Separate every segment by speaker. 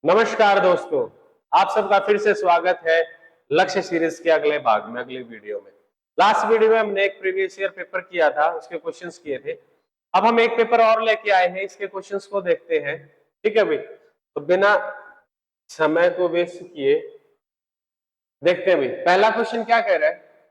Speaker 1: नमस्कार दोस्तों, आप सबका फिर से स्वागत है लक्ष्य सीरीज के अगले भाग में, अगली वीडियो में। लास्ट वीडियो में हमने एक प्रीवियस ईयर पेपर किया था, उसके क्वेश्चंस किए थे। अब हम एक पेपर और लेके आए हैं, इसके क्वेश्चंस को देखते हैं। ठीक है भाई, तो बिना समय को वेस्ट किए देखते हैं भाई। पहला क्वेश्चन क्या कह रहा है,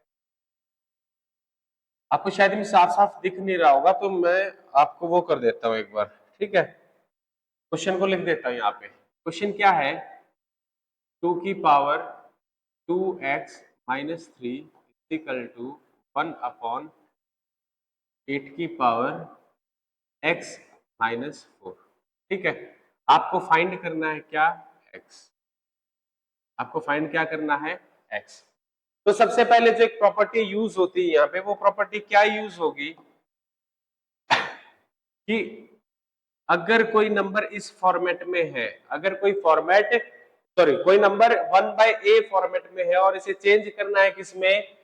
Speaker 1: आपको शायद में साफ साफ दिख नहीं रहा होगा, तो मैं आपको वो कर देता हूँ एक बार। ठीक है, क्वेश्चन को लिख देता हूँ यहाँ पे। क्वेश्चन क्या है, 2 की पावर 2x-3 इक्वल टू 1/8 की पावर x-4। ठीक है, आपको फाइंड करना है क्या, x। आपको फाइंड क्या करना है, x। तो सबसे पहले जो एक प्रॉपर्टी यूज होती है यहाँ पे, वो प्रॉपर्टी क्या यूज होगी कि अगर कोई नंबर इस फॉर्मेट में है, अगर कोई फॉर्मेट कोई नंबर 1/a फॉर्मेट में है और इसे चेंज करना है किसमें,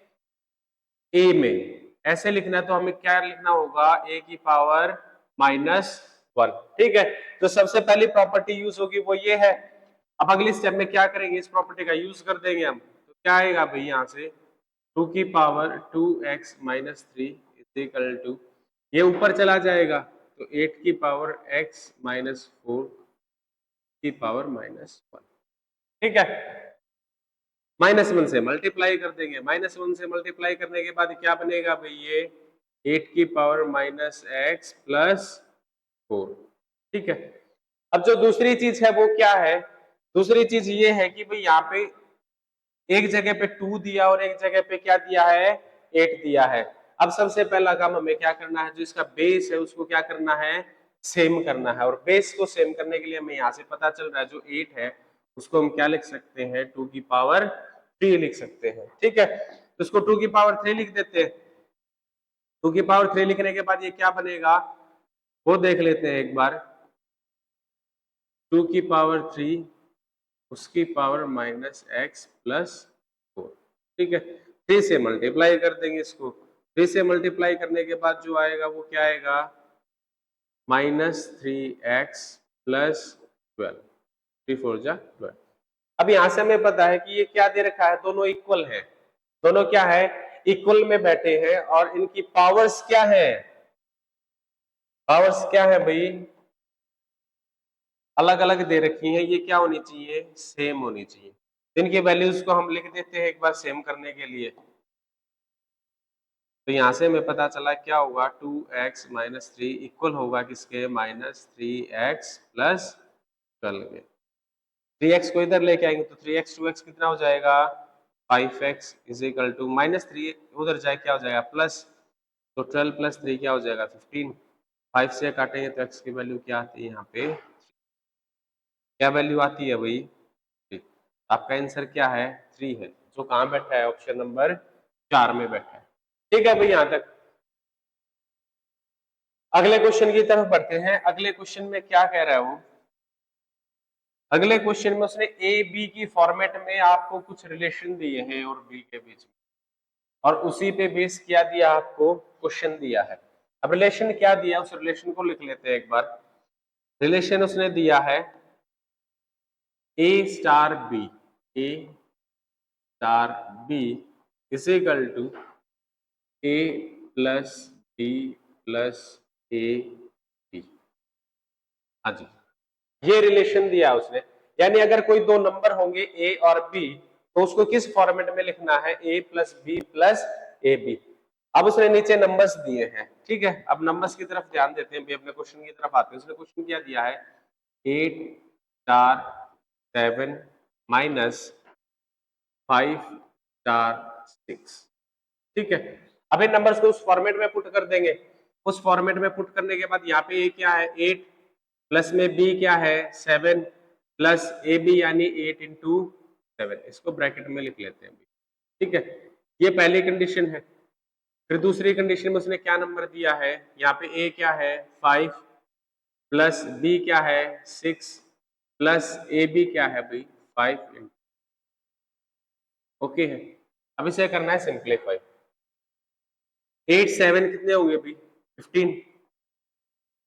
Speaker 1: ए में, ऐसे लिखना है, तो हमें क्या लिखना होगा, a⁻⁻1। ठीक है, तो सबसे पहली प्रॉपर्टी यूज होगी वो ये है। अब अगली स्टेप में क्या करेंगे, इस प्रॉपर्टी का यूज कर देंगे हम। तो क्या आएगा भाई, यहां से 2 की power 2x-3 is equal to, ये ऊपर चला जाएगा तो 8 की पावर x-4 की पावर -1। ठीक है, -1 से मल्टीप्लाई कर देंगे। -1 से मल्टीप्लाई करने के बाद क्या बनेगा भाई, ये 8 की पावर -x+4। ठीक है, अब जो दूसरी चीज है वो क्या है, दूसरी चीज ये है कि भाई यहाँ पे एक जगह पे 2 दिया और एक जगह पे क्या दिया है, 8 दिया है। अब सबसे पहला काम हमें क्या करना है, जो इसका बेस है उसको क्या करना है, सेम करना है। और बेस को सेम करने के लिए हमें यहाँ से पता चल रहा है, जो 8 है उसको हम क्या लिख सकते हैं, 2 की पावर 3 लिख सकते हैं। ठीक है, तो इसको 2 की पावर 3 लिख देते हैं। 2 की पावर 3 लिखने के बाद ये क्या बनेगा वो देख लेते हैं एक बार। 2 की पावर 3 उसकी पावर -x+4। ठीक है, 3 से मल्टीप्लाई कर देंगे इसको। 3 से मल्टीप्लाई करने के बाद जो आएगा वो क्या आएगा, -3x+12। 3×4 = 12। अब यहां से हमें पता है कि ये क्या दे रखा है, दोनों इक्वल है। दोनों क्या है, इक्वल में बैठे हैं। और इनकी पावर्स क्या है, पावर्स क्या है भाई, अलग अलग दे रखी है। ये क्या होनी चाहिए, सेम होनी चाहिए। इनके वैल्यूज को हम लिख देते हैं एक बार सेम करने के लिए। तो यहां से हमें पता चला क्या होगा, 2x-3 इक्वल होगा किसके, -3x+12 के। 3x को इधर लेके आएंगे तो 3x 2x कितना हो जाएगा, 5x इज इक्वल टू -3 उधर जाए क्या हो जाएगा, प्लस, तो 12+3 क्या हो जाएगा, 15। 5 से काटेंगे तो x की वैल्यू क्या आती है, यहाँ पे क्या वैल्यू आती है भाई, 3। आपका आंसर क्या है, 3 है, जो कहां बैठा है, ऑप्शन नंबर 4 में बैठा है। ठीक है भाई, यहां तक। अगले क्वेश्चन की तरफ बढ़ते हैं। अगले क्वेश्चन में क्या कह रहा है वो, अगले क्वेश्चन में उसने ए बी की फॉर्मेट में आपको कुछ रिलेशन दिए हैं और बी के बीच में, और उसी पे बेस किया दिया, आपको क्वेश्चन दिया है। अब रिलेशन क्या दिया, उस रिलेशन को लिख लेते हैं एक बार। रिलेशन उसने दिया है A⁻B, A⁻B is equal to A+B+AB। हाँ जी, ये रिलेशन दिया उसने। यानी अगर कोई दो नंबर होंगे ए और बी, तो उसको किस फॉर्मेट में लिखना है, A+B+AB। अब उसने नीचे नंबर्स दिए हैं। ठीक है, अब नंबर्स की तरफ ध्यान देते हैं, अपने क्वेश्चन की तरफ आते हैं। उसने क्वेश्चन क्या दिया है, 8*7 -5*6। ठीक है, अब इन नंबर्स को उस फॉर्मेट में पुट कर देंगे। उस फॉर्मेट में पुट करने के बाद यहाँ पे ए क्या है, 8, प्लस में बी क्या है, 7, प्लस ए बी यानी 8×7। इसको ब्रैकेट में लिख लेते हैं। ठीक है, ये पहली कंडीशन है। फिर दूसरी कंडीशन में उसने क्या नंबर दिया है, यहाँ पे ए क्या है 5, प्लस बी क्या है 6, प्लस ए बी क्या है भाई 5। ओके है, अब इसे करना है सिंप्लीफाई। 8 7 कितने होंगे भाई 15,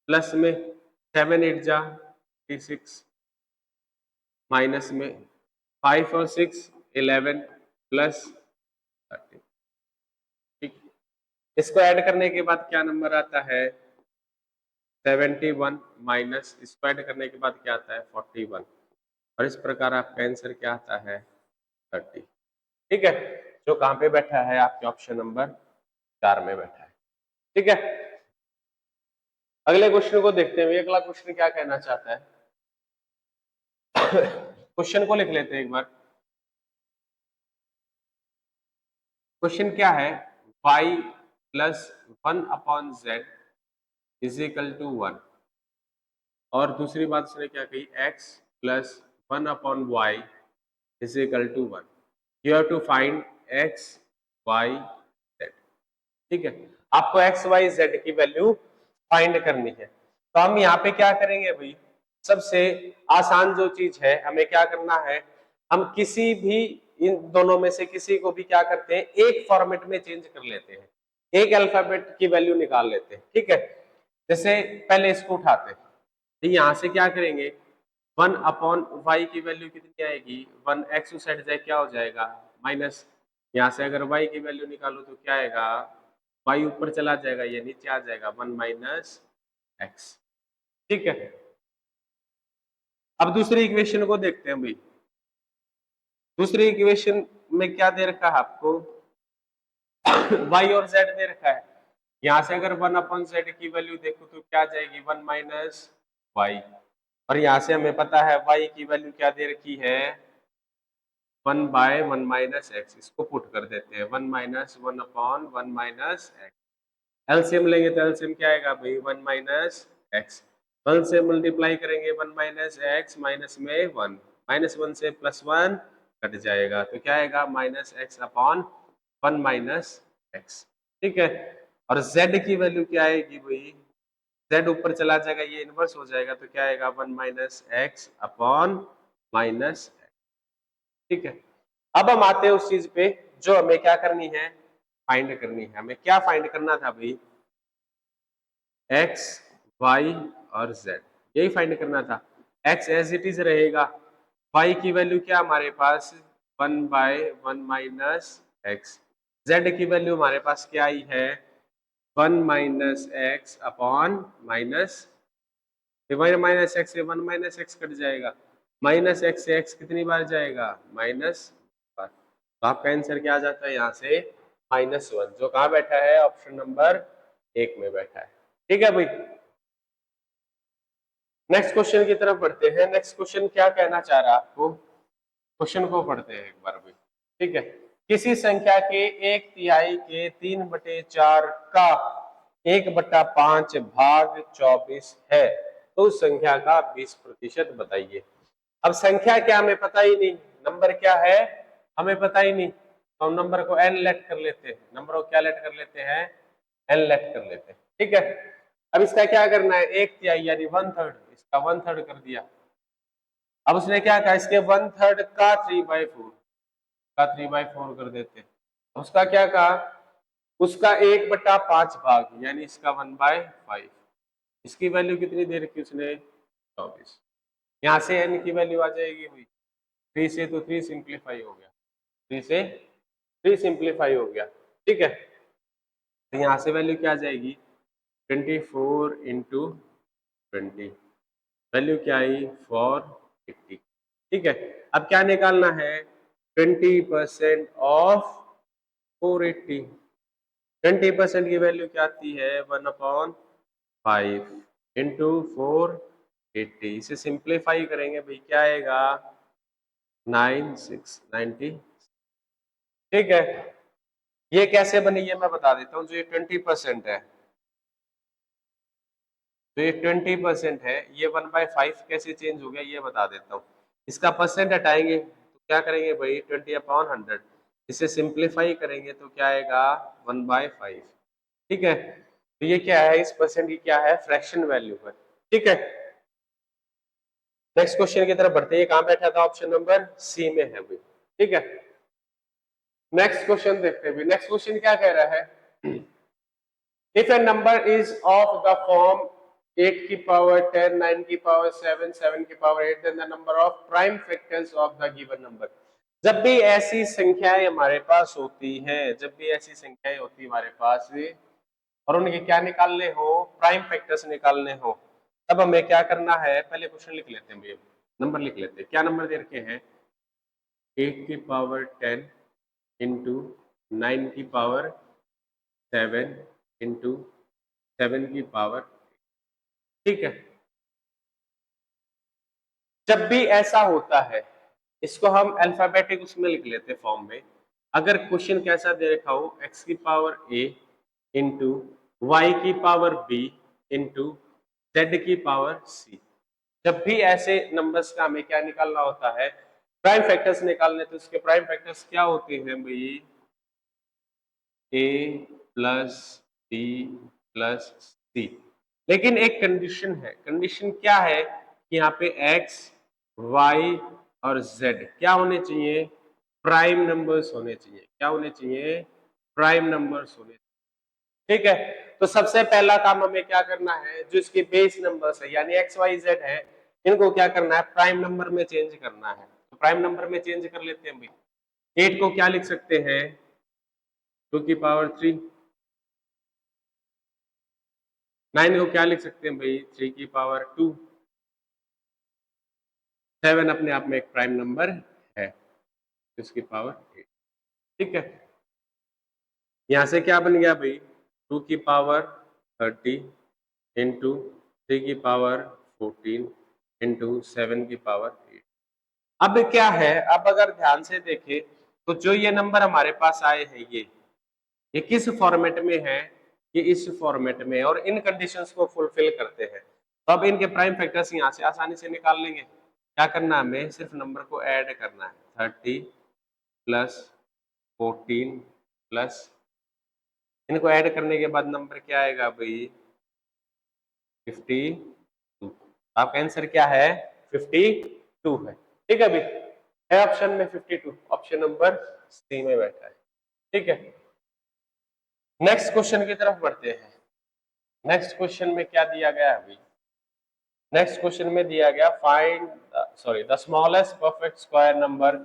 Speaker 1: प्लस में 7 8 जा 36, माइनस में 5 और 6 11 प्लस 30। ठीक, इसको ऐड करने के बाद क्या नंबर आता है 71 माइनस इसको ऐड करने के बाद क्या आता है 41 और इस प्रकार आपका आंसर क्या आता है 30। ठीक है, जो कहां पे बैठा है आपके ऑप्शन नंबर 4 में बैठा है। ठीक है, अगले क्वेश्चन को देखते हैं। अगला क्वेश्चन क्या कहना चाहता है क्वेश्चन को लिख लेते हैं एक बार। क्वेश्चन क्या है y plus 1/z is equal to 1 और दूसरी बात उसने क्या कही x plus 1/y is equal to 1। You have to find x y z। ठीक है, आपको x y z की वैल्यू फाइंड करनी है। तो हम यहाँ पे क्या करेंगे भाई, सबसे आसान जो चीज है हमें क्या करना है, हम किसी भी इन दोनों में से किसी को भी क्या करते हैं एक फॉर्मेट में चेंज कर लेते हैं, एक अल्फाबेट की वैल्यू निकाल लेते हैं। ठीक है, जैसे पहले इसको उठाते हैं तो यहाँ से क्या करेंगे 1/y की वैल्यू कितनी आएगी 1 x उस साइड जाए क्या हो जाएगा माइनस, यहाँ से अगर y की वैल्यू निकालो तो क्या आएगा y ऊपर चला जाएगा ये नीचे आ जाएगा 1 माइनस x। ठीक है, अब दूसरी इक्वेशन को देखते हैं भाई। दूसरी इक्वेशन में क्या दे रखा है आपको y और z दे रखा है। यहाँ से अगर 1/z की वैल्यू देखो तो क्या जाएगी 1 माइनस y और यहाँ से हमें पता है y की वैल्यू क्या दे रखी है 1/1 माइनस x। इसको पुट कर देते हैं 1 माइनस 1/1 माइनस x। एलसीएम लेंगे तो एलसीएम क्या आएगा भाई 1 माइनस x। 1 से मल्टीप्लाई करेंगे 1 माइनस x माइनस में 1 माइनस 1 से प्लस 1 कट जाएगा तो क्या आएगा minus x upon 1 minus x। ठीक है, और z की वैल्यू क्या आएगी भाई z ऊपर चला जाएगा ये इनवर्स हो जाएगा तो क्या आएगा 1 माइनस x अपॉन माइनस। ठीक है, अब हम आते हैं उस चीज पे जो हमें क्या करनी है फाइंड करनी है। हमें क्या फाइंड करना था भाई x y और z, यही फाइंड करना था। x एज इट इज रहेगा, y की वैल्यू क्या हमारे पास 1/1 माइनस x, z की वैल्यू हमारे पास क्या आई है 1 minus x upon minus minus x से 1 माइनस एक्स कट जाएगा, माइनस एक्स से एक्स कितनी बार जाएगा माइनस बार। तो आपका आंसर क्या आ जाता है यहाँ से -1, जो कहाँ बैठा है ऑप्शन नंबर 1 में बैठा है। ठीक है भाई, नेक्स्ट क्वेश्चन की तरफ बढ़ते हैं। नेक्स्ट क्वेश्चन क्या कहना चाह रहा है आपको, क्वेश्चन को पढ़ते हैं एक बार भाई। ठीक है, किसी संख्या के 1/3 के 3/4 का 1/5 भाग 24 है तो उस संख्या का 20% बताइए। अब संख्या क्या हमें पता ही नहीं, नंबर क्या है हमें पता ही नहीं, तो हम नंबर को n लेट कर लेते हैं। नंबर को क्या लेट कर लेते हैं n लेट कर लेते हैं। ठीक है, अब इसका क्या करना है 1/3 यानी 1/3, इसका 1/3 कर दिया। अब उसने क्या कहा इसके 1/3 का 3/4 का 3/4 कर देते हैं। उसका क्या कहा उसका 1/5 भाग यानी इसका 1/5, इसकी वैल्यू कितनी दे रखी उसने 24। यहाँ से n की वैल्यू आ जाएगी भाई 3 से, तो 3 सिंप्लीफाई हो गया, 3 से 3 सिंप्लीफाई हो गया। ठीक है, तो यहाँ से वैल्यू क्या आ जाएगी 24 इंटू 20, वैल्यू क्या आई 480। ठीक है, अब क्या निकालना है 20% ऑफ 480। 20% की वैल्यू क्या आती है 1/5 इंटू 480। इसे सिंप्लीफाई करेंगे भाई क्या आएगा 9690। ठीक है, ये कैसे बनी है मैं बता देता हूँ। जो ये 20% है, तो ये 20% है, ये 1/5 कैसे चेंज हो गया ये बता देता हूँ। इसका परसेंट हटाएंगे तो क्या करेंगे भाई 20/100, इसे सिंप्लीफाई करेंगे तो क्या आएगा 1/5। ठीक है, तो ये क्या है इस परसेंट की क्या है फ्रैक्शन वैल्यू है। ठीक है, नेक्स्ट क्वेश्चन की तरफ बढ़ते हैं। कहां बैठा था ऑप्शन नंबर सी में है भाई। ठीक है, नेक्स्ट क्वेश्चन देखते हैं। नेक्स्ट क्वेश्चन क्या कह रहा है if A number is of the form 8 की पावर 10, 9 की पावर 7, 7 की power 8, then the number of prime factors of the given number. जब भी ऐसी संख्याएं हमारे पास होती हैं, जब भी ऐसी संख्याएं होती हमारे पास और उनके क्या निकालने हो, प्राइम फैक्टर्स निकालने हो, तब हमें क्या करना है, पहले क्वेश्चन लिख लेते हैं भैया, नंबर लिख लेते हैं। क्या नंबर दे रखे हैं? 8 की पावर 10 इंटू 9 की पावर 7 इंटू 7 की पावर, ठीक है। जब भी ऐसा होता है, इसको हम अल्फाबेटिक उसमें लिख लेते हैं फॉर्म में। अगर क्वेश्चन कैसा दे रखा हो, x की पावर a इंटू वाई की पावर b इंटू जेड की पावर c, जब भी ऐसे नंबर्स का हमें क्या निकालना होता है, प्राइम फैक्टर्स निकालने, तो इसके प्राइम फैक्टर्स क्या होते हैं भाई? a plus b plus c। लेकिन एक कंडीशन है। कंडीशन क्या है कि यहाँ पे x, y और z क्या होने चाहिए? प्राइम नंबर्स होने चाहिए। क्या होने चाहिए? प्राइम नंबर्स होने चाहिए। ठीक है, तो सबसे पहला काम हमें क्या करना है, जो इसके बेस नंबर्स है यानी x y z है, इनको क्या करना है? प्राइम नंबर में चेंज करना है। तो प्राइम नंबर में चेंज कर लेते हैं भाई। 8 को क्या लिख सकते हैं? 2 की पावर 3। 9 को क्या लिख सकते हैं भाई? 3 की पावर 2। 7 अपने आप में एक प्राइम नंबर है, इसकी पावर 8। ठीक है, यहां से क्या बन गया भाई? 2 की पावर 30 इंटू 3 की पावर 14 इंटू 7 की पावर 8। अब क्या है, अब अगर ध्यान से देखें तो जो ये नंबर हमारे पास आए हैं, ये किस फॉर्मेट में है? ये इस फॉर्मेट में, और इन कंडीशंस को फुलफिल करते हैं। तो अब इनके प्राइम फैक्टर्स यहाँ से आसानी से निकाल लेंगे। क्या करना है हमें? सिर्फ नंबर को ऐड करना है। 30 प्लस 14 प्लस, इनको ऐड करने के बाद नंबर क्या आएगा भाई? 52। आपका आंसर क्या है? 52 है। ठीक है भाई, है ऑप्शन में 52, ऑप्शन नंबर सी में बैठा है। ठीक है, नेक्स्ट क्वेश्चन की तरफ बढ़ते हैं। नेक्स्ट क्वेश्चन में क्या दिया गया है अभी? नेक्स्ट क्वेश्चन में दिया गया find the smallest perfect square number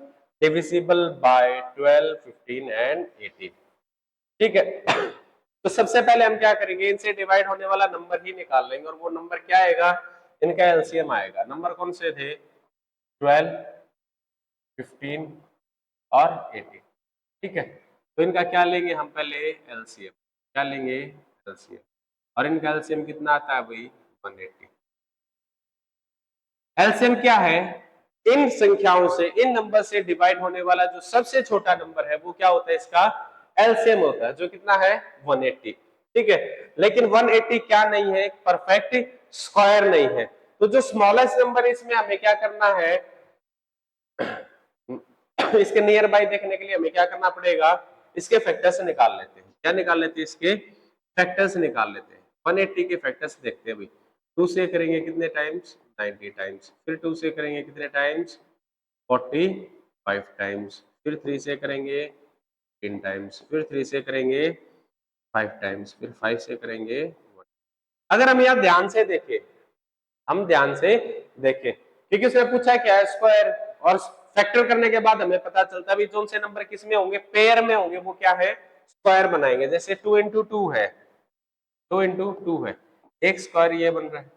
Speaker 1: divisible by 12, 15 and 18। ठीक है, तो सबसे पहले हम क्या करेंगे, इनसे डिवाइड होने वाला नंबर ही निकाल लेंगे, और वो नंबर क्या आएगा? इनका एलसीएम आएगा। नंबर कौन से थे? 12, 15 और 18। ठीक है, तो इनका क्या लेंगे हम? पहले एलसीएम। क्या लेंगे? एलसीएम। और इनका एलसीएम कितना आता है भाई? 180। एलसीएम क्या है? इन संख्याओं से, इन नंबर से डिवाइड होने वाला जो सबसे छोटा नंबर है वो क्या होता है? इसका एलसीएम होता है, जो कितना है? 180। ठीक है, लेकिन 180 क्या नहीं है? परफेक्ट स्क्वायर नहीं है। तो जो स्मॉलेस्ट नंबर है इसमें हमें क्या करना है? इसके नियर बाय देखने के लिए हमें क्या करना पड़ेगा? इसके फैक्टर्स निकाल लेते हैं। क्या निकाल लेते हैं? इसके फैक्टर्स निकाल लेते हैं। 180 के फैक्टर्स देखते हैं भाई। 2 से करेंगे कितने टाइम्स? 90 टाइम्स। फिर 2 से करेंगे कितने टाइम्स? 45 टाइम्स। फिर 3 से करेंगे 10 टाइम्स। फिर 3 से करेंगे 5 टाइम्स। फिर 5 से करेंगे 1। अगर हम यहाँ ध्यान से देखें, हम ध्यान से देखें, क्योंकि उसने पूछा है क्या है? स्क्वायर। और फैक्टर करने के बाद हमें पता चलता है भी जो से नंबर किस में होंगे? पेयर में होंगे, वो क्या है? स्क्वायर बनाएंगे। जैसे 2 इंटू 2 है, 2 इंटू 2 है, एक स्क्वायर ये बन रहा है,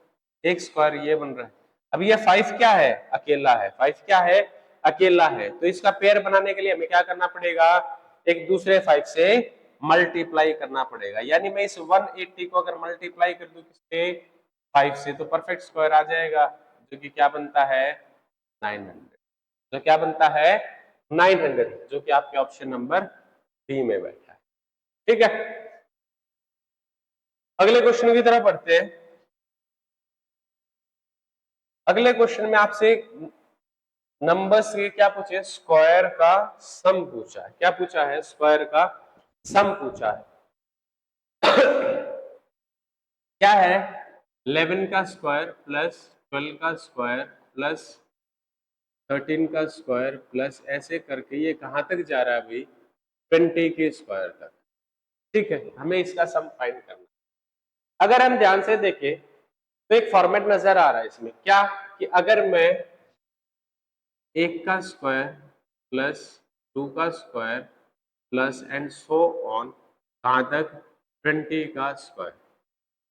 Speaker 1: एक स्क्वायर ये बन रहा है। अब ये 5 क्या है? अकेला है। 5 क्या है? अकेला है। तो इसका पेयर बनाने के लिए हमें क्या करना पड़ेगा? एक दूसरे 5 से मल्टीप्लाई करना पड़ेगा। यानी मैं इस 180 को अगर मल्टीप्लाई कर दूं किससे? 5 से, तो परफेक्ट स्क्वायर आ जाएगा, जो कि क्या बनता है? 900। जो क्या बनता है? 900, जो कि आपके ऑप्शन नंबर बी में बैठा है। ठीक है, अगले क्वेश्चन की तरफ बढ़ते हैं। अगले क्वेश्चन में आपसे नंबर्स के क्या पूछे? स्क्वायर का सम पूछा है। क्या पूछा है? स्क्वायर का सम पूछा है। क्या है? 11 का स्क्वायर प्लस 12 का स्क्वायर प्लस 13 का स्क्वायर प्लस, ऐसे करके ये कहां तक जा रहा है भाई? 20 के स्क्वायर तक। ठीक है, हमें इसका सम फाइंड करना। अगर हम ध्यान से देखें तो एक फॉर्मेट नजर आ रहा है इसमें क्या कि अगर मैं 1 का स्क्वायर प्लस 2 का square plus and so on कहां तक 20 का स्क्वायर,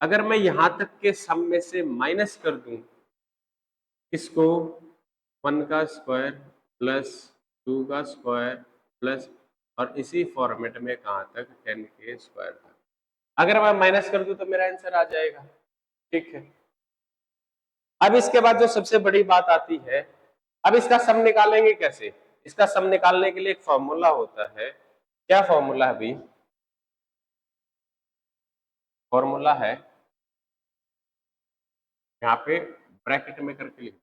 Speaker 1: अगर मैं यहां तक के सम में से माइनस कर दूं इसको 1 का स्क्वायर प्लस 2 का स्क्वायर प्लस और इसी फॉर्मेट में कहां तक 10 के स्क्वायर तक, अगर मैं माइनस कर दूं तो मेरा आंसर आ जाएगा। ठीक है, अब इसके बाद जो सबसे बड़ी बात आती है, अब इसका सम निकालेंगे कैसे। इसका सम निकालने के लिए एक फॉर्मूला होता है, क्या फॉर्मूला है अभी, फॉर्मूला है यहाँ पे ब्रैकेट में करके लिख,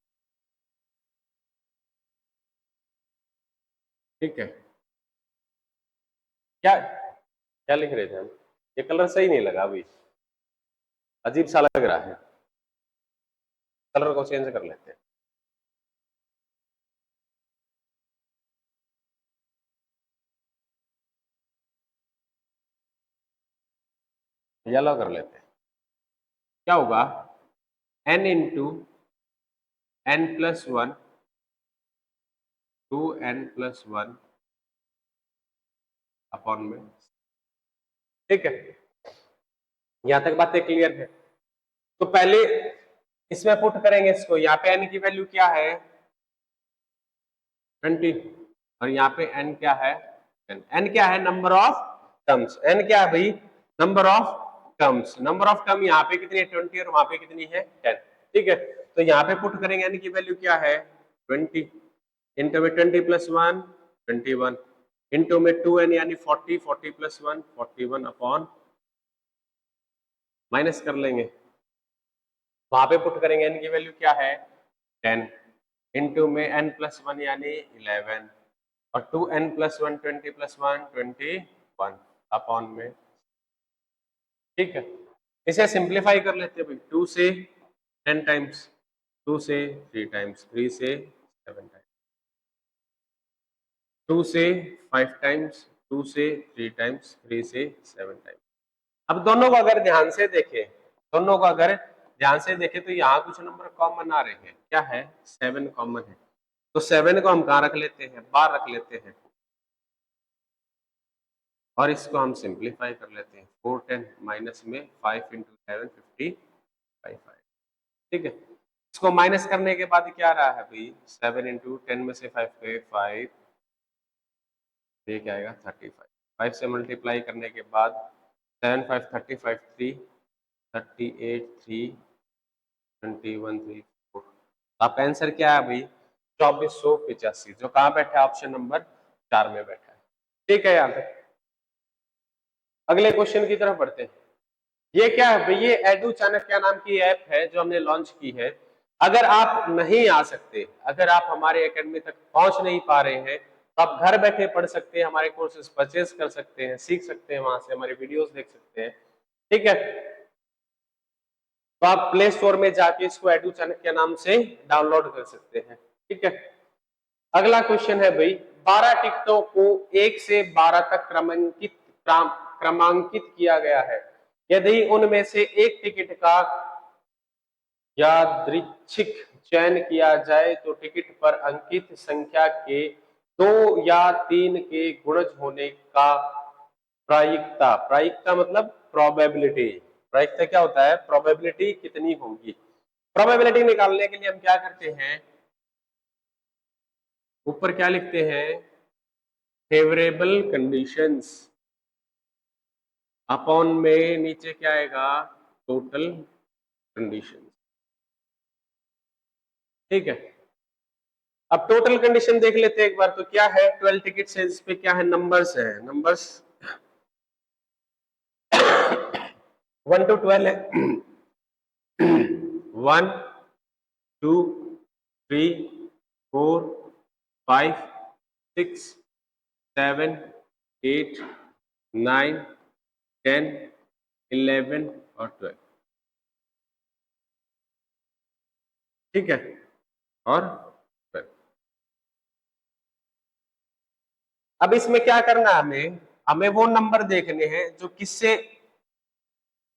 Speaker 1: ठीक है। क्या क्या लिख रहे थे हम, ये कलर सही नहीं लगा अभी, अजीब सा लग रहा है, कलर को चेंज कर लेते हैं। येलो कर लेते हैं, क्या होगा n into n plus 1 2n plus 1 upon में, ठीक है। यहां तक बातें क्लियर है। तो पहले इसमें पुट करेंगे इसको, यहाँ पे n की वैल्यू क्या है 20 और यहाँ पे n क्या है 10। n क्या है नंबर ऑफ टर्म्स, n क्या है भाई number of terms, number of term यहाँ पे कितनी है 20 और वहां पे कितनी है 10, ठीक है। तो यहाँ पे पुट करेंगे n की वैल्यू क्या है 20 इंटू में 20 प्लस 1 21 इंटू में 2n यानी 40 40 प्लस 1 41 अपॉन माइनस कर लेंगे, वहां पे पुट करेंगे n की वैल्यू क्या है 10 इंटू में n प्लस 1 यानी 11 और 2n प्लस 1 20 प्लस 1 21 अपॉन में, ठीक है। इसे सिंप्लीफाई कर लेते हैं भाई, 2 से 10 टाइम्स, 2 से 3 टाइम्स, 3 से 7 टाइम्स, 2 से 5 टाइम्स, 2 से 3 टाइम्स, 3 से 7 टाइम्स। अब दोनों को अगर ध्यान से देखें, दोनों को अगर ध्यान से देखें तो यहाँ कुछ नंबर कॉमन आ रहे हैं, क्या है 7 कॉमन है, तो 7 को हम कहाँ रख लेते हैं बाहर रख लेते हैं और इसको हम सिंप्लीफाई कर लेते हैं 4 10 माइनस में 5 इंटू 11 55, ठीक है। इसको माइनस करने के बाद क्या रहा है भाई 7 इंटू 10 में से 5 गए 5, ये क्या आएगा 35, 5 से मल्टीप्लाई करने के बाद 7 5 35 3 38 3 21 3 4, आपका आंसर क्या है भाई 2485, जो कहाँ बैठा है ऑप्शन नंबर 4 में बैठा है, ठीक है। यहाँ पे अगले क्वेश्चन की तरफ बढ़ते हैं। ये क्या है भाई, ये एडू चाणक्य नाम की ऐप है जो हमने लॉन्च की है। अगर आप नहीं आ सकते, अगर आप हमारे एकेडमी तक पहुंच नहीं पा रहे हैं तो आप घर बैठे पढ़ सकते हैं, हमारे कोर्सेज परचेज कर सकते हैं, सीख सकते हैं, वहां से हमारे वीडियोस देख सकते हैं, ठीक है। तो आप प्ले स्टोर में जाके इसको एडू चाणक्य नाम से डाउनलोड कर सकते हैं, ठीक है। अगला क्वेश्चन है भाई 12 टिकटों को 1 से 12 तक क्रमांकित किया गया है, यदि उनमें से एक टिकट का यादृच्छिक चयन किया जाए तो टिकट पर अंकित संख्या के 2 या 3 के गुणज होने का प्रायिकता, प्रायिकता मतलब प्रोबेबिलिटी, प्रायिकता क्या होता है प्रोबेबिलिटी कितनी होगी। प्रोबेबिलिटी निकालने के लिए हम क्या करते हैं, ऊपर क्या लिखते हैं फेवरेबल कंडीशंस अपॉन में नीचे क्या आएगा टोटल कंडीशन, ठीक है। अब टोटल कंडीशन देख लेते हैं एक बार, तो क्या है 12 टिकट्स है, इस पे क्या है नंबर्स है, नंबर्स 1 to 12 है 1 2 3 4 5 6 7 8 9 10 11 और 12, ठीक है। और 12, अब इसमें क्या करना है हमें, हमें वो नंबर देखने हैं जो किससे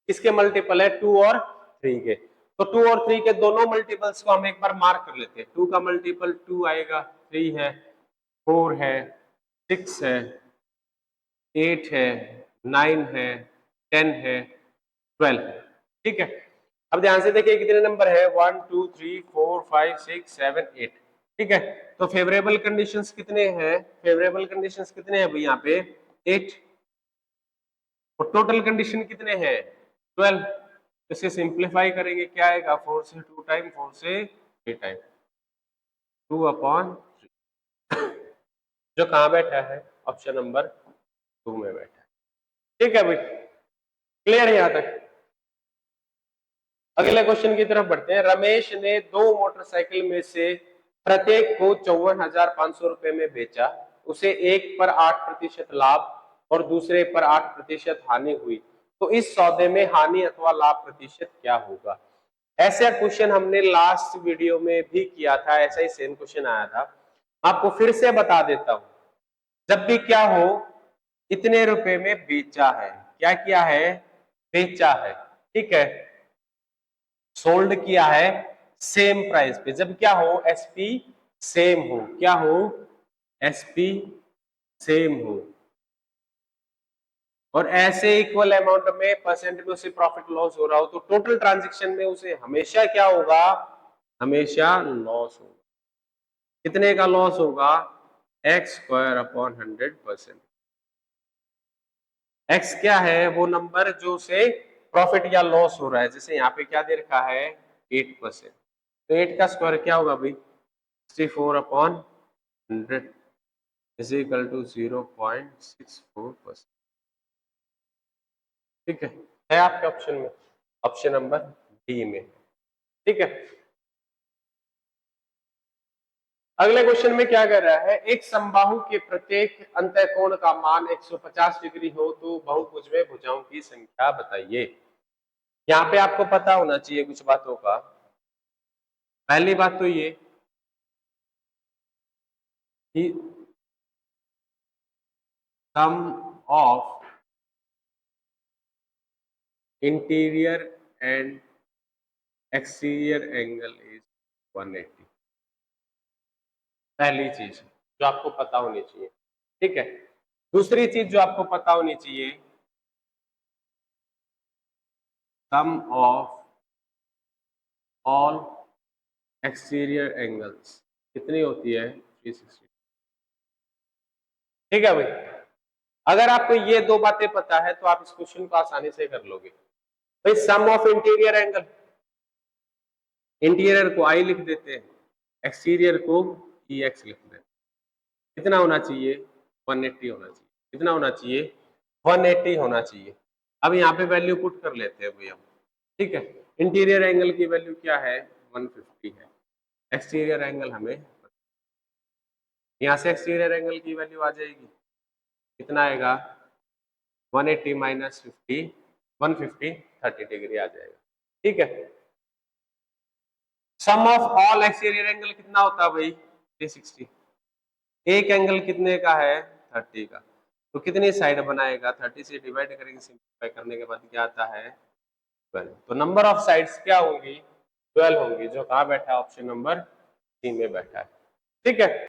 Speaker 1: किसके मल्टीपल है 2 और 3 के। तो 2 और 3 के दोनों मल्टीपल्स को हम एक बार मार्क कर लेते हैं। 2 का मल्टीपल 2 आएगा, 3 है, 4 है, 6 है, 8 है, 9 है, 10 है, 12 है। ठीक है, अब ध्यान से देखिए कितने नंबर है, 1 2 3 4 5 6 7 8। ठीक है, तो फेवरेबल कंडीशंस कितने हैं, फेवरेबल कंडीशंस कितने हैं भाई यहाँ पे 8, और टोटल कंडीशन कितने हैं 12। इसे सिंप्लीफाई करेंगे क्या आएगा, 4 से 2 टाइम, 4 से 3 टाइम, 2/3, जो कहाँ बैठा है, ऑप्शन नंबर 2 में बैठा है। ठीक है भाई, क्लियर है यहाँ तक। अगले क्वेश्चन की तरफ बढ़ते हैं। रमेश ने 2 मोटरसाइकिल में से प्रत्येक को 54,500 रुपए में बेचा, उसे एक पर 8% लाभ और दूसरे पर 8% हानि हुई, तो इस सौदे में हानि अथवा लाभ प्रतिशत क्या होगा। ऐसा क्वेश्चन हमने लास्ट वीडियो में भी किया था, ऐसा ही सेम क्वेश्चन आया था, आपको फिर से बता देता हूं। जब भी क्या हो, इतने रुपए में बेचा है, क्या किया है, बेचा है, ठीक है, सोल्ड किया है सेम प्राइस पे। जब क्या हो, एसपी सेम हो, क्या हो, एसपी सेम हो, और ऐसे इक्वल अमाउंट में परसेंट में उसे प्रॉफिट लॉस हो रहा हो, तो टोटल ट्रांजेक्शन में उसे हमेशा क्या होगा, हमेशा लॉस होगा। कितने का लॉस होगा, x² / 100%। x क्या है, वो नंबर जो से प्रॉफिट या लॉस हो रहा है, जैसे यहाँ पे क्या दे रखा है 8%, तो 8 का स्क्वायर क्या होगा भाई 64/100 इज इक्वल टू 0.64%। ठीक है आपके ऑप्शन में, ऑप्शन नंबर डी में। ठीक है, अगले क्वेश्चन में क्या कर रहा है, एक समबाहु के प्रत्येक अंतःकोण का मान 150 डिग्री हो तो बहुभुज में भुजाओं की संख्या बताइए। यहाँ पे आपको पता होना चाहिए कुछ बातों का। पहली बात तो ये कि sum of interior and exterior angle is 180। पहली चीज जो आपको पता होनी चाहिए। ठीक है, दूसरी चीज जो आपको पता होनी चाहिए, सम ऑफ ऑल एक्सटीरियर एंगल्स कितनी होती है 360। ठीक है भाई, अगर आपको ये दो बातें पता है तो आप इस क्वेश्चन को आसानी से कर लोगे। भाई सम ऑफ इंटीरियर एंगल, इंटीरियर को आई लिख देते हैं, एक्सटीरियर को ई एक्स लिख देते हैं। कितना होना चाहिए 180 होना चाहिए, कितना होना चाहिए 180 होना चाहिए। अब यहाँ पे वैल्यू पुट कर लेते हैं भैया। ठीक है, इंटीरियर एंगल की वैल्यू क्या है 150 है, एक्सटीरियर एंगल हमें, यहाँ से एक्सटीरियर एंगल की वैल्यू आ जाएगी, कितना आएगा 180 माइनस 50, 150 30 डिग्री आ जाएगा। ठीक है, सम ऑफ ऑल एक्सटीरियर एंगल कितना होता है भाई 360। एक एंगल कितने का है 30 का, तो कितनी साइड बनाएगा, 30 से डिवाइड करेंगे, सिंप्लीफाई करने के बाद क्या आता है 12। तो नंबर ऑफ साइड्स क्या होंगी 12 होंगी, जो कहाँ बैठा है ऑप्शन नंबर सी में बैठा है। ठीक है,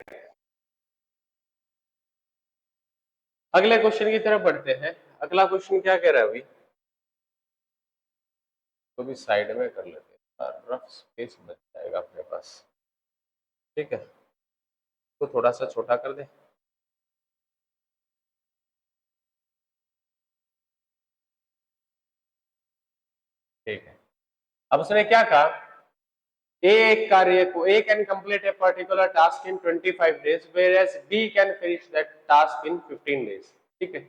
Speaker 1: अगले क्वेश्चन की तरफ बढ़ते हैं। अगला क्वेश्चन क्या कह रहा है अभी, तो भी साइड में कर लेते हैं, रफ स्पेस बच जाएगा अपने पास। ठीक है, तो थोड़ा सा छोटा कर दे। ठीक है, अब उसने क्या कहा, एक कार्य को A can complete a particular task in 25 days whereas B can finish that task in 15 days। ठीक है,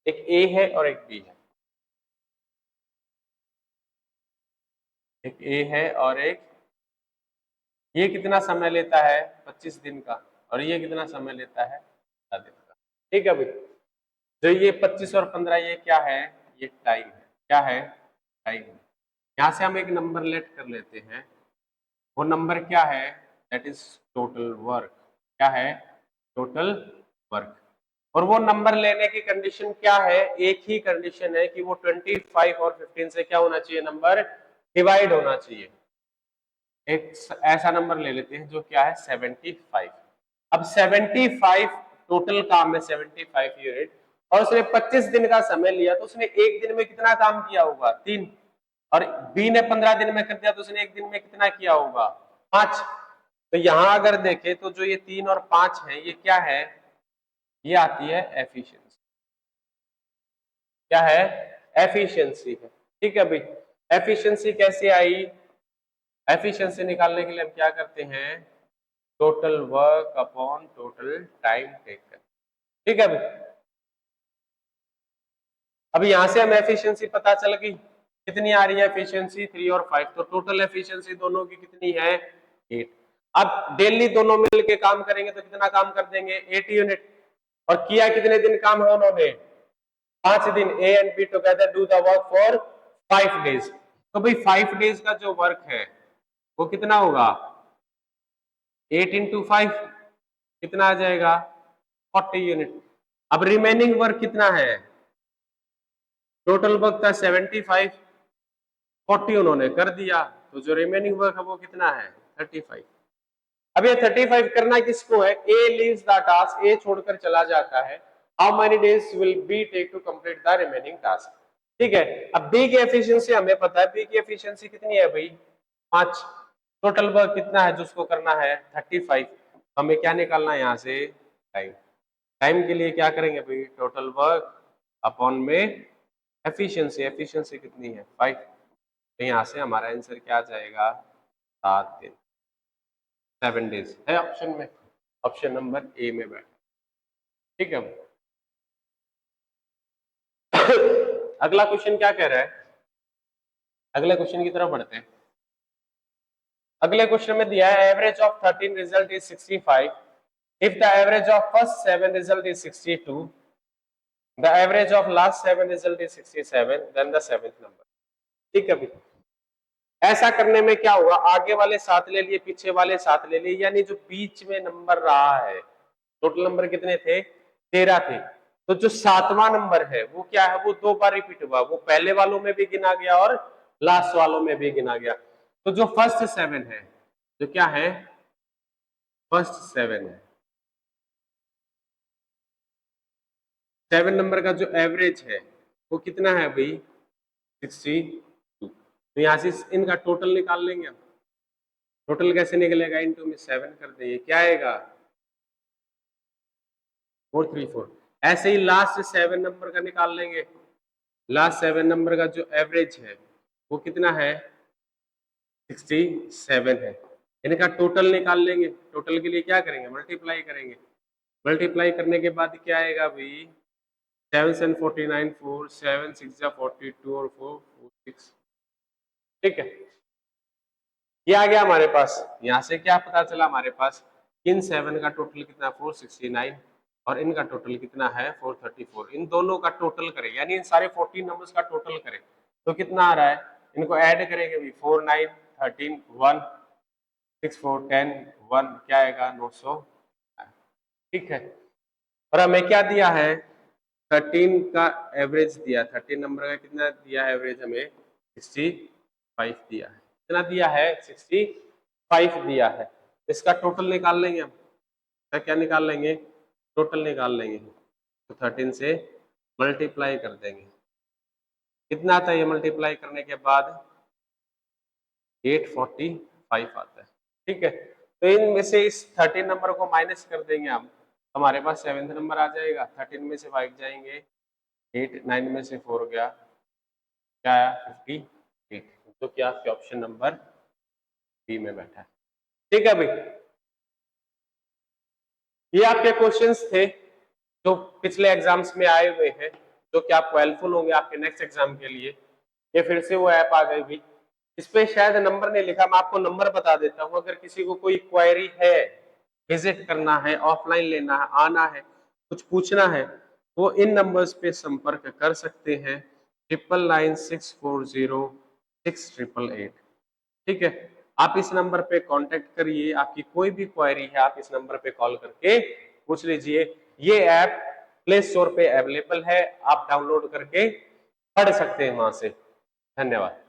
Speaker 1: एक A है और एक B है, एक A है और एक, ये कितना समय लेता है 25 दिन का, और ये कितना समय लेता है 15 दिन का। ठीक है भाई, जो ये 25 और 15 ये क्या है, ये टाइम है, क्या है टाइम। यहाँ से हम एक नंबर लेट कर लेते हैं, वो नंबर क्या है, दैट इज टोटल वर्क। क्या है, टोटल वर्क। और वो नंबर लेने की कंडीशन क्या है, एक ही कंडीशन है कि वो 25 और 15 से क्या होना चाहिए, नंबर डिवाइड होना चाहिए। एक ऐसा नंबर ले लेते हैं जो क्या है 75। अब 75 टोटल काम है 75 यूनिट, और उसने 25 दिन का समय लिया, तो उसने एक दिन में कितना काम किया होगा 3, और बी ने 15 दिन में कर दिया तो उसने एक दिन में कितना किया होगा 5। तो यहां अगर देखें तो जो ये 3 और 5 है ये क्या है, ये आती है एफिशिएंसी। क्या है, एफिशिएंसी है। ठीक है भाई, एफिशिएंसी कैसे आई, एफिशिएंसी निकालने के लिए हम क्या करते हैं, total work upon total time taken. ठीक है भाई, अभी यहां से हम एफिशिएंसी पता चल गई कितनी आ रही है एफिशिएंसी 3 और 5, तो टोटल एफिशिएंसी दोनों की कितनी है 8। अब डेली दोनों मिलके काम करेंगे तो कितना काम कर देंगे 8 यूनिट, और किया कितने दिन काम है उन्होंने 5 दिन। A and be together do the work for 5 days. तो भाई 5 डेज का जो वर्क है वो कितना होगा 8 इंटू 5 कितना आ जाएगा 40 यूनिट। अब रिमेनिंग वर्क कितना है, टोटल वर्क था 75, 40 उन्होंने कर दिया, तो जो रिमेनिंग वर्क है वो कितना है 35। अब ये 35 करना किसको है, A leaves the task, A छोड़कर चला जाता है, how many days will be take to complete the remaining task. ठीक है, अब बी की एफिशिएंसी हमें पता है, बी की एफिशिएंसी कितनी है भाई 5, टोटल वर्क कितना है जो उसको करना है 35, हमें क्या निकालना है यहाँ से टाइम। टाइम के लिए क्या करेंगे भाई, टोटल वर्क अपॉन में एफिशिएंसी, एफिशिएंसी कितनी है 5, तो यहाँ से हमारा आंसर क्या आ जाएगा 7 दिन, 7 डेज है ऑप्शन में, ऑप्शन नंबर ए में बैठा। ठीक है अगला क्वेश्चन क्या कह रहा है, अगले क्वेश्चन की तरफ बढ़ते हैं। अगले क्वेश्चन में दिया है average of 13 result is 65, if the average of first 7 result is 62, the average of last 7 result is 67, then the 7th number. ठीक है भैया, ऐसा करने में क्या हुआ, आगे वाले 7 ले लिए, पीछे वाले 7 ले लिए, यानी जो बीच में नंबर रहा है, टोटल नंबर कितने थे 13 थे, तो जो 7वां नंबर है वो क्या है, वो 2 बार रिपीट हुआ, वो पहले वालों में भी गिना गया और लास्ट वालों में भी गिना गया। तो जो फर्स्ट 7 है, जो क्या है फर्स्ट 7 है, 7 नंबर का जो एवरेज है वो कितना है भाई 62, तो यहां से इनका टोटल निकाल लेंगे हम। टोटल कैसे निकलेगा, इनटू में 7 कर देंगे, क्या आएगा 434। ऐसे ही लास्ट 7 नंबर का निकाल लेंगे, लास्ट 7 नंबर का जो एवरेज है वो कितना है 67 है, इनका टोटल निकाल लेंगे। टोटल के लिए क्या करेंगे, मल्टीप्लाई करेंगे, मल्टीप्लाई करने के बाद क्या आएगा भाई 7 7 49, 4 7 6 42 और 4 4 6। ठीक है, ये आ गया हमारे पास। यहां से क्या पता चला हमारे पास, इन 7 का टोटल कितना 469 और इनका टोटल कितना है 434, इन दोनों का टोटल करें, यानी इन सारे 14 नंबर्स का टोटल करें तो कितना आ रहा है, इनको ऐड करेंगे भी 4 9 13 1 6 4 10 1, क्या आएगा 900। ठीक है, और हमें क्या दिया है 13 का एवरेज दिया, 13 नंबर का कितना दिया एवरेज हमें 65 दिया है, कितना दिया है 65 दिया है। इसका टोटल निकाल लेंगे हम, क्या निकाल लेंगे टोटल निकाल लेंगे, तो 13 से मल्टीप्लाई कर देंगे, कितना आता है ये मल्टीप्लाई करने के बाद 845 आता है। ठीक है, तो इनमें से इस 13 नंबर को माइनस कर देंगे हम, हमारे पास 7th नंबर आ जाएगा, 13 में से 5 जाएंगे 8, 9 में से 4 गया, क्या आया 58, तो क्या आपके ऑप्शन नंबर बी में बैठा है। ठीक है भाई, ये आपके क्वेश्चंस थे जो पिछले एग्जाम्स में आए हुए हैं, जो कि आपको हेल्पफुल होंगे आपके नेक्स्ट एग्जाम के लिए। ये फिर से वो ऐप आ गई भी, इस पे शायद नंबर नहीं लिखा, मैं आपको नंबर बता देता हूँ, अगर किसी को कोई क्वेरी है, विजिट करना है, ऑफलाइन लेना है, आना है, कुछ पूछना है, वो इन नंबर्स पे संपर्क कर सकते हैं 9996406888। ठीक है, आप इस नंबर पे कांटेक्ट करिए, आपकी कोई भी क्वेरी है आप इस नंबर पे कॉल करके पूछ लीजिए। ये ऐप प्ले स्टोर पे अवेलेबल है, आप डाउनलोड करके पढ़ सकते हैं वहां से। धन्यवाद।